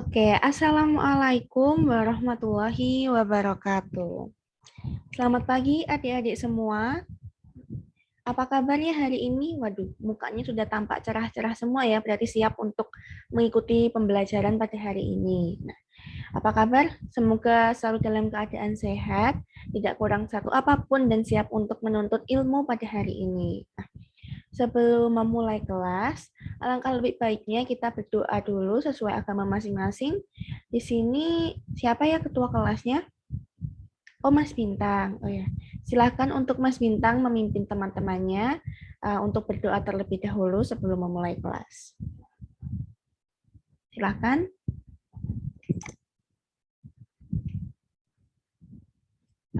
Oke, Assalamualaikum warahmatullahi wabarakatuh. Selamat pagi adik-adik semua. Apa kabarnya hari ini? Waduh, mukanya sudah tampak cerah-cerah semua ya, berarti siap untuk mengikuti pembelajaran pada hari ini. Nah, apa kabar? Semoga selalu dalam keadaan sehat, tidak kurang satu apapun, dan siap untuk menuntut ilmu pada hari ini. Nah, sebelum memulai kelas, alangkah lebih baiknya kita berdoa dulu sesuai agama masing-masing. Di sini siapa ya ketua kelasnya? Oh, Mas Bintang. Oh ya, silakan untuk Mas Bintang memimpin teman-temannya untuk berdoa terlebih dahulu sebelum memulai kelas. Silakan.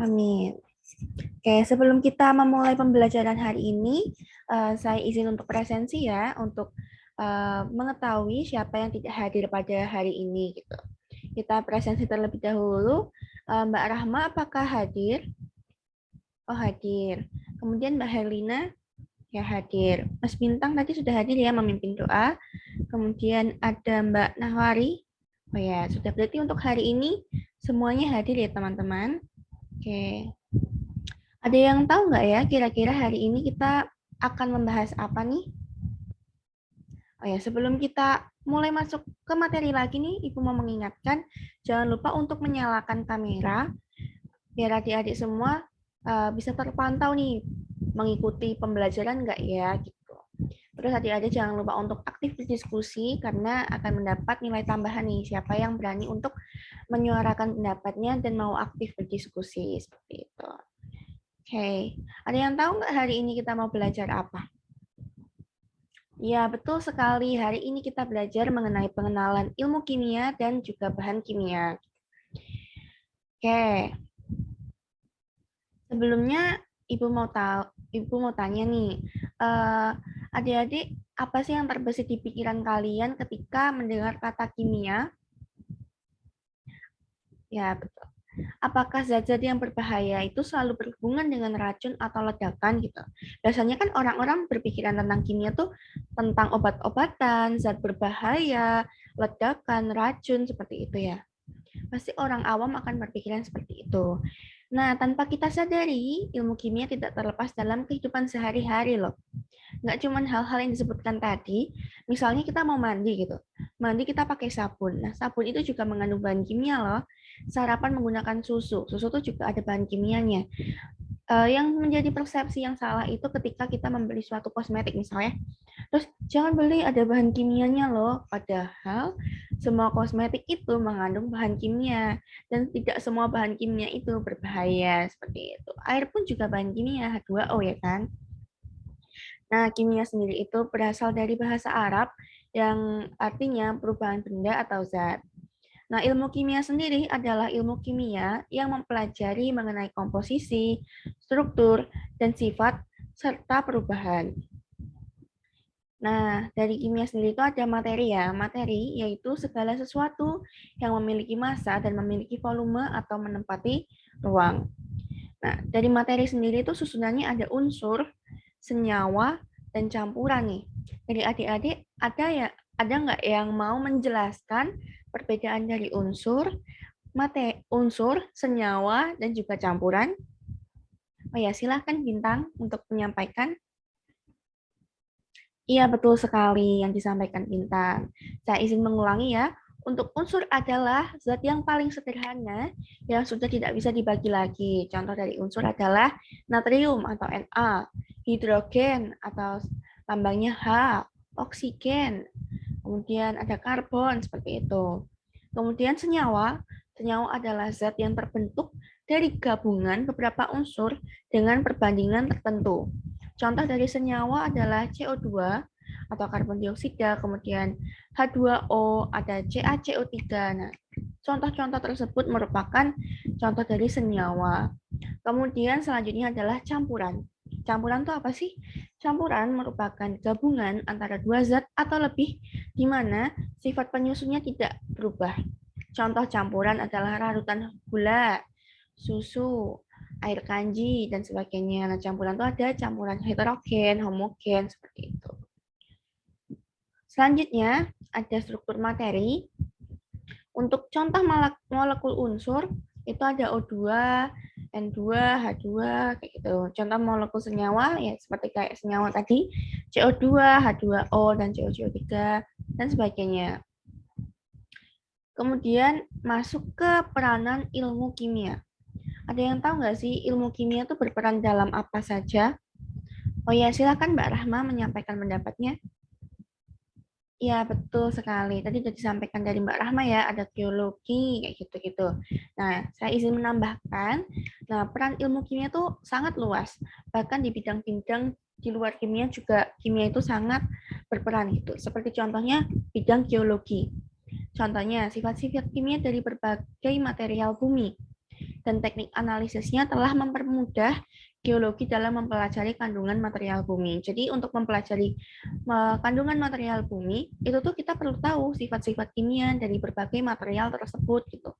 Amin. Oke, sebelum kita memulai pembelajaran hari ini, saya izin untuk presensi ya, untuk mengetahui siapa yang tidak hadir pada hari ini gitu. Kita presensi terlebih dahulu. Mbak Rahma apakah hadir? Oh, hadir. Kemudian Mbak Herlina ya hadir. Mas Bintang tadi sudah hadir ya memimpin doa. Kemudian ada Mbak Nahwari. Oh ya, sudah berarti untuk hari ini semuanya hadir ya teman-teman. Oke. Ada yang tahu nggak ya kira-kira hari ini kita akan membahas apa nih? Oh ya, sebelum kita mulai masuk ke materi lagi nih, Ibu mau mengingatkan, jangan lupa untuk menyalakan kamera, biar adik-adik semua bisa terpantau nih, mengikuti pembelajaran nggak ya, gitu. Terus adik-adik jangan lupa untuk aktif berdiskusi, karena akan mendapat nilai tambahan nih, siapa yang berani untuk menyuarakan pendapatnya dan mau aktif berdiskusi, seperti itu. Oke, ada yang tahu nggak hari ini kita mau belajar apa? Ya, betul sekali. Hari ini kita belajar mengenai pengenalan ilmu kimia dan juga bahan kimia. Oke, sebelumnya Ibu mau tanya nih, eh, adik-adik apa sih yang terbesit di pikiran kalian ketika mendengar kata kimia? Ya, betul. Apakah zat-zat yang berbahaya itu selalu berhubungan dengan racun atau ledakan gitu? Biasanya kan orang-orang berpikiran tentang kimia tuh tentang obat-obatan, zat berbahaya, ledakan, racun, seperti itu ya. Pasti orang awam akan berpikiran seperti itu. Nah, tanpa kita sadari, ilmu kimia tidak terlepas dalam kehidupan sehari-hari loh. Nggak cuma hal-hal yang disebutkan tadi, misalnya kita mau mandi gitu. Mandi kita pakai sabun. Nah, sabun itu juga mengandung bahan kimia loh. Sarapan menggunakan susu. Susu itu juga ada bahan kimianya. Yang menjadi persepsi yang salah itu ketika kita membeli suatu kosmetik misalnya. Terus jangan beli ada bahan kimianya loh. Padahal semua kosmetik itu mengandung bahan kimia dan tidak semua bahan kimia itu berbahaya seperti itu. Air pun juga bahan kimia H2O ya kan. Nah, kimia sendiri itu berasal dari bahasa Arab yang artinya perubahan benda atau zat. Nah, ilmu kimia sendiri adalah ilmu kimia yang mempelajari mengenai komposisi, struktur, dan sifat serta perubahan. Nah, dari kimia sendiri itu ada materi ya. Materi yaitu segala sesuatu yang memiliki massa dan memiliki volume atau menempati ruang. Nah, dari materi sendiri itu susunannya ada unsur, senyawa, dan campuran nih. Jadi adik-adik ada nggak yang mau menjelaskan perbedaan dari unsur, senyawa, dan juga campuran? Oh ya, silahkan Bintang untuk menyampaikan. Iya, betul sekali yang disampaikan Bintang. Saya izin mengulangi ya. Untuk unsur adalah zat yang paling sederhana yang sudah tidak bisa dibagi lagi. Contoh dari unsur adalah natrium atau Na, hidrogen atau lambangnya H, oksigen, kemudian ada karbon seperti itu. Kemudian senyawa adalah zat yang terbentuk dari gabungan beberapa unsur dengan perbandingan tertentu. Contoh dari senyawa adalah CO2 atau karbon dioksida, kemudian H2O, ada CaCO3. Nah, contoh-contoh tersebut merupakan contoh dari senyawa. Kemudian selanjutnya adalah campuran. Campuran itu apa sih? Campuran merupakan gabungan antara dua zat atau lebih di mana sifat penyusunnya tidak berubah. Contoh campuran adalah larutan gula, susu, air kanji, dan sebagainya. Nah, campuran itu ada campuran heterogen, homogen, seperti itu. Selanjutnya, ada struktur materi. Untuk contoh molekul unsur itu ada O2, N2, H2 kayak gitu. Contoh molekul senyawa ya seperti kayak senyawa tadi, CO2, H2O dan COCO3 dan sebagainya. Kemudian masuk ke peranan ilmu kimia. Ada yang tahu nggak sih ilmu kimia itu berperan dalam apa saja? Oh ya, silakan Mbak Rahma menyampaikan pendapatnya. Ya, betul sekali. Tadi sudah disampaikan dari Mbak Rahma ya, ada geologi, kayak gitu-gitu. Nah, saya izin menambahkan, nah peran ilmu kimia itu sangat luas. Bahkan di bidang-bidang di luar kimia juga kimia itu sangat berperan gitu. Seperti contohnya bidang geologi. Contohnya, sifat-sifat kimia dari berbagai material bumi dan teknik analisisnya telah mempermudah geologi dalam mempelajari kandungan material bumi. Jadi untuk mempelajari kandungan material bumi, itu tuh kita perlu tahu sifat-sifat kimia dari berbagai material tersebut gitu.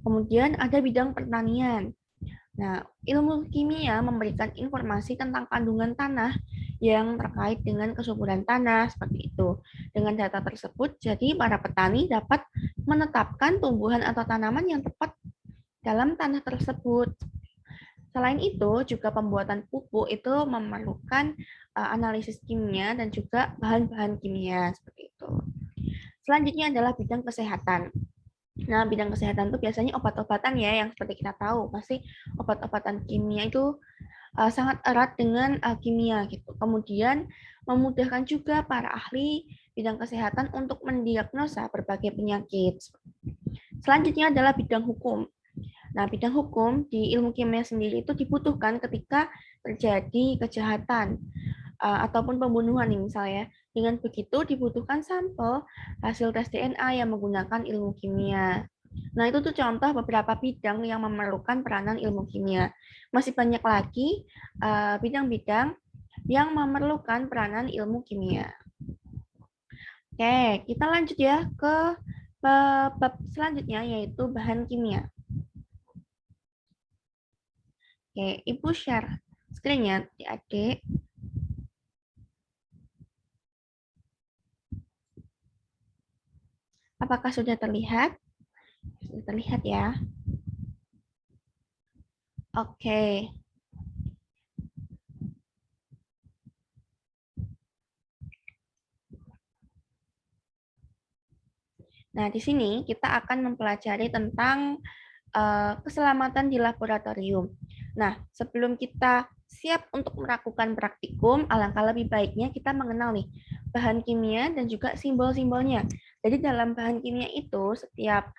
Kemudian ada bidang pertanian. Nah, ilmu kimia memberikan informasi tentang kandungan tanah yang terkait dengan kesuburan tanah seperti itu. Dengan data tersebut, jadi para petani dapat menetapkan tumbuhan atau tanaman yang tepat dalam tanah tersebut. Selain itu, juga pembuatan pupuk itu memerlukan analisis kimia dan juga bahan-bahan kimia seperti itu. Selanjutnya adalah bidang kesehatan. Nah, bidang kesehatan itu biasanya obat-obatan ya, yang seperti kita tahu, pasti obat-obatan kimia itu sangat erat dengan kimia gitu. Kemudian memudahkan juga para ahli bidang kesehatan untuk mendiagnosa berbagai penyakit. Selanjutnya adalah bidang hukum. Nah, bidang hukum di ilmu kimia sendiri itu dibutuhkan ketika terjadi kejahatan ataupun pembunuhan nih misalnya. Dengan begitu dibutuhkan sampel hasil tes DNA yang menggunakan ilmu kimia. Nah, itu tuh contoh beberapa bidang yang memerlukan peranan ilmu kimia. Masih banyak lagi bidang-bidang yang memerlukan peranan ilmu kimia. Oke, kita lanjut ya ke bab selanjutnya yaitu bahan kimia. Oke, Ibu share screen-nya, adik-adik. Apakah sudah terlihat? Sudah terlihat ya. Oke. Nah, di sini kita akan mempelajari tentang keselamatan di laboratorium. Nah, sebelum kita siap untuk melakukan praktikum, alangkah lebih baiknya kita mengenal nih bahan kimia dan juga simbol-simbolnya. Jadi dalam bahan kimia itu setiap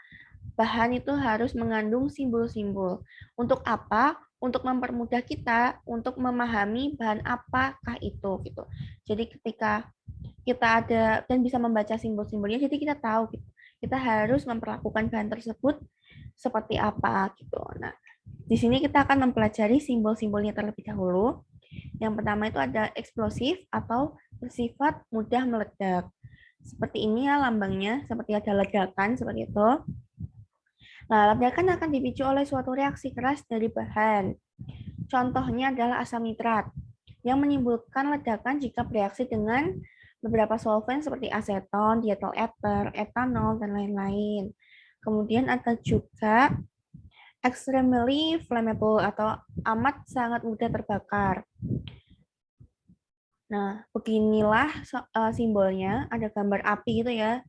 bahan itu harus mengandung simbol-simbol. Untuk apa? Untuk mempermudah kita untuk memahami bahan apakah itu gitu. Jadi ketika kita ada dan bisa membaca simbol-simbolnya, jadi kita tahu gitu. Kita harus memperlakukan bahan tersebut seperti apa gitu. Nah, di sini kita akan mempelajari simbol-simbolnya terlebih dahulu. Yang pertama itu ada eksplosif atau bersifat mudah meledak. Seperti ini ya lambangnya, seperti ada ledakan seperti itu. Nah, ledakan akan dipicu oleh suatu reaksi keras dari bahan. Contohnya adalah asam nitrat yang menimbulkan ledakan jika bereaksi dengan beberapa solvent seperti aseton, dietil ether, etanol, dan lain-lain. Kemudian ada juga extremely flammable atau amat sangat mudah terbakar. Nah, beginilah simbolnya, ada gambar api gitu ya,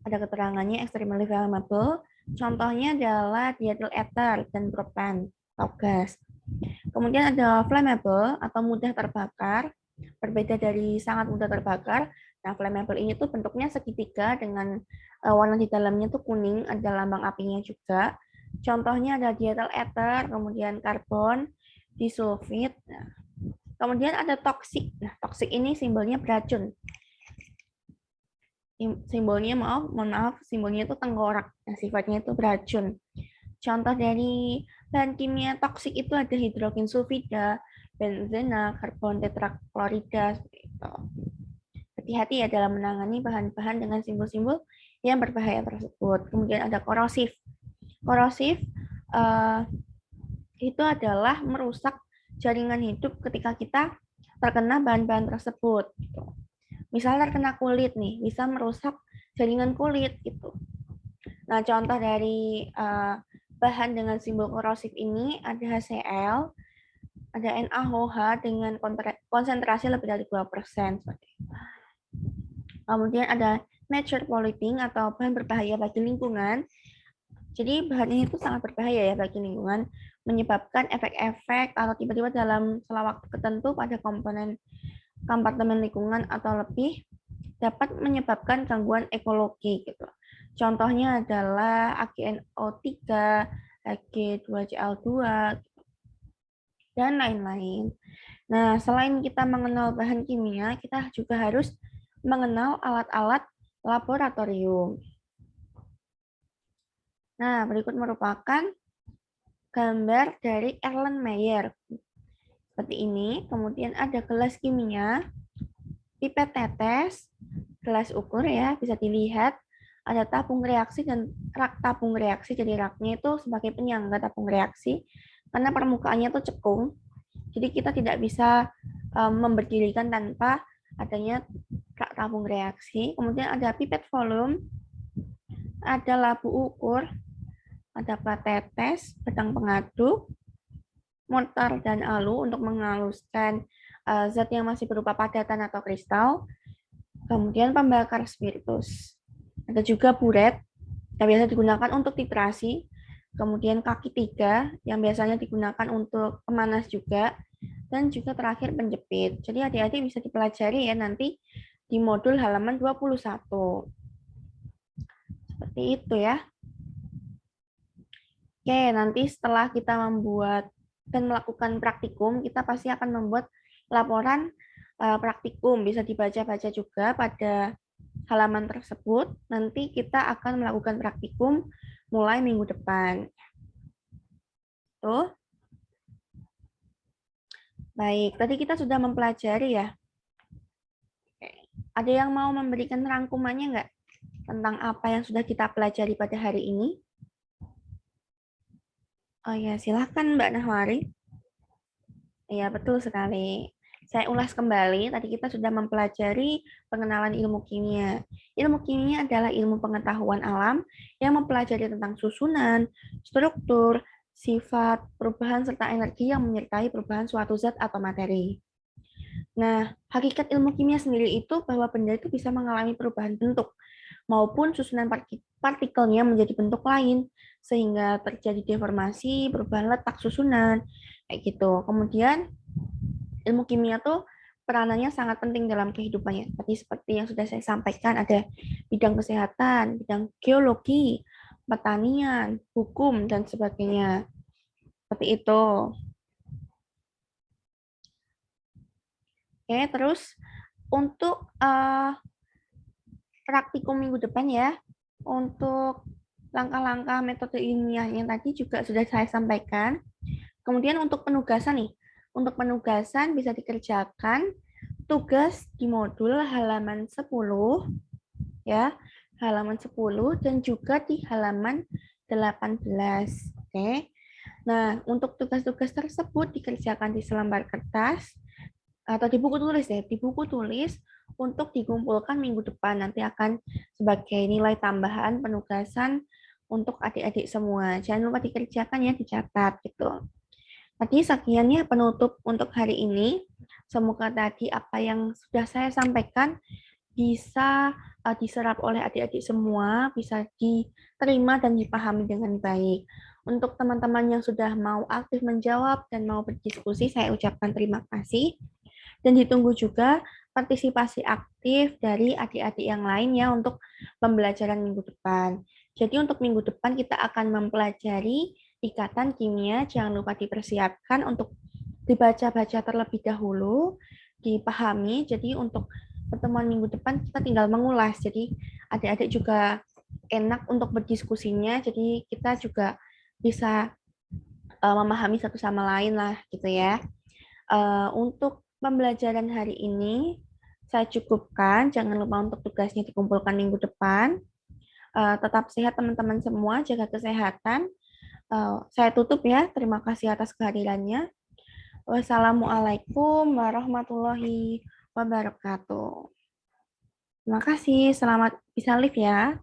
ada keterangannya extremely flammable. Contohnya adalah dietil ether dan propan atau gas. Kemudian ada flammable atau mudah terbakar, berbeda dari sangat mudah terbakar. Nah, flammable ini tuh bentuknya segitiga dengan warna di dalamnya tuh kuning, ada lambang apinya juga. Contohnya ada dietil ether, kemudian karbon, disulfid. Nah, kemudian ada toksik. Nah, toksik ini simbolnya beracun. Simbolnya mohon maaf, simbolnya itu tengkorak. Nah, sifatnya itu beracun. Contoh dari bahan kimia toksik itu ada hidrogen sulfida, benzena, karbon tetraklorida, seperti itu. Hati-hati ya dalam menangani bahan-bahan dengan simbol-simbol yang berbahaya tersebut. Kemudian ada korosif. Korosif itu adalah merusak jaringan hidup ketika kita terkena bahan-bahan tersebut. Gitu. Misalnya terkena kulit nih, bisa merusak jaringan kulit gitu. Nah, contoh dari bahan dengan simbol korosif ini ada HCl, ada NaOH dengan konsentrasi lebih dari 2%. Kemudian ada nature polluting atau bahan berbahaya bagi lingkungan. Jadi bahan ini tuh sangat berbahaya ya bagi lingkungan, menyebabkan efek-efek atau tiba-tiba dalam waktu tertentu pada kompartemen lingkungan atau lebih dapat menyebabkan gangguan ekologi gitu. Contohnya adalah AgNO3, Ag2Cl2, dan lain-lain. Nah, selain kita mengenal bahan kimia, kita juga harus mengenal alat-alat laboratorium. Nah, berikut merupakan gambar dari Erlenmeyer. Seperti ini, kemudian ada gelas kimia, pipet tetes, gelas ukur ya, bisa dilihat. Ada tabung reaksi dan rak tabung reaksi, jadi raknya itu sebagai penyangga tabung reaksi, karena permukaannya itu cekung, jadi kita tidak bisa memberdirikan tanpa adanya rak tabung reaksi. Kemudian ada pipet volume, ada labu ukur, ada plat tetes, pedang pengaduk, mortar dan alu untuk menghaluskan zat yang masih berupa padatan atau kristal, kemudian pembakar spiritus. Ada juga buret yang biasa digunakan untuk titrasi, kemudian kaki 3 yang biasanya digunakan untuk pemanas juga, dan juga terakhir penjepit. Jadi adik-adik bisa dipelajari ya nanti di modul halaman 21. Seperti itu ya. Oke, nanti setelah kita membuat dan melakukan praktikum, kita pasti akan membuat laporan praktikum. Bisa dibaca-baca juga pada halaman tersebut. Nanti kita akan melakukan praktikum mulai minggu depan. Tuh. Baik, tadi kita sudah mempelajari ya. Ada yang mau memberikan rangkumannya nggak tentang apa yang sudah kita pelajari pada hari ini? Oh ya, silakan Mbak Nahwari. Iya, betul sekali. Saya ulas kembali, tadi kita sudah mempelajari pengenalan ilmu kimia. Ilmu kimia adalah ilmu pengetahuan alam yang mempelajari tentang susunan, struktur, sifat, perubahan, serta energi yang menyertai perubahan suatu zat atau materi. Nah, hakikat ilmu kimia sendiri itu bahwa benda itu bisa mengalami perubahan bentuk maupun susunan partikelnya menjadi bentuk lain sehingga terjadi deformasi, perubahan letak susunan, kayak gitu. Kemudian ilmu kimia tuh peranannya sangat penting dalam kehidupannya. Tadi seperti yang sudah saya sampaikan, ada bidang kesehatan, bidang geologi, pertanian, hukum, dan sebagainya. Seperti itu. Oke, terus untuk praktikum minggu depan ya, untuk langkah-langkah metode ilmiahnya tadi juga sudah saya sampaikan. Kemudian untuk penugasan nih, untuk penugasan bisa dikerjakan tugas di modul halaman 10 ya, halaman 10 dan juga di halaman 18. Oke. Nah, untuk tugas-tugas tersebut dikerjakan di selembar kertas atau di buku tulis ya, di buku tulis untuk dikumpulkan minggu depan. Nanti akan sebagai nilai tambahan penugasan untuk adik-adik semua. Jangan lupa dikerjakan ya, dicatat gitu. Tadi sekiannya penutup untuk hari ini. Semoga tadi apa yang sudah saya sampaikan bisa diserap oleh adik-adik semua, bisa diterima dan dipahami dengan baik. Untuk teman-teman yang sudah mau aktif menjawab dan mau berdiskusi, saya ucapkan terima kasih. Dan ditunggu juga partisipasi aktif dari adik-adik yang lain ya untuk pembelajaran minggu depan. Jadi untuk minggu depan kita akan mempelajari ikatan kimia, jangan lupa dipersiapkan untuk dibaca-baca terlebih dahulu, dipahami. Jadi untuk pertemuan minggu depan kita tinggal mengulas. Jadi adik-adik juga enak untuk berdiskusinya. Jadi kita juga bisa memahami satu sama lain lah gitu ya. Untuk pembelajaran hari ini saya cukupkan. Jangan lupa untuk tugasnya dikumpulkan minggu depan. Tetap sehat teman-teman semua, jaga kesehatan. Saya tutup ya. Terima kasih atas kehadirannya. Wassalamualaikum warahmatullahi wabarakatuh. Terima kasih. Selamat bisa live ya.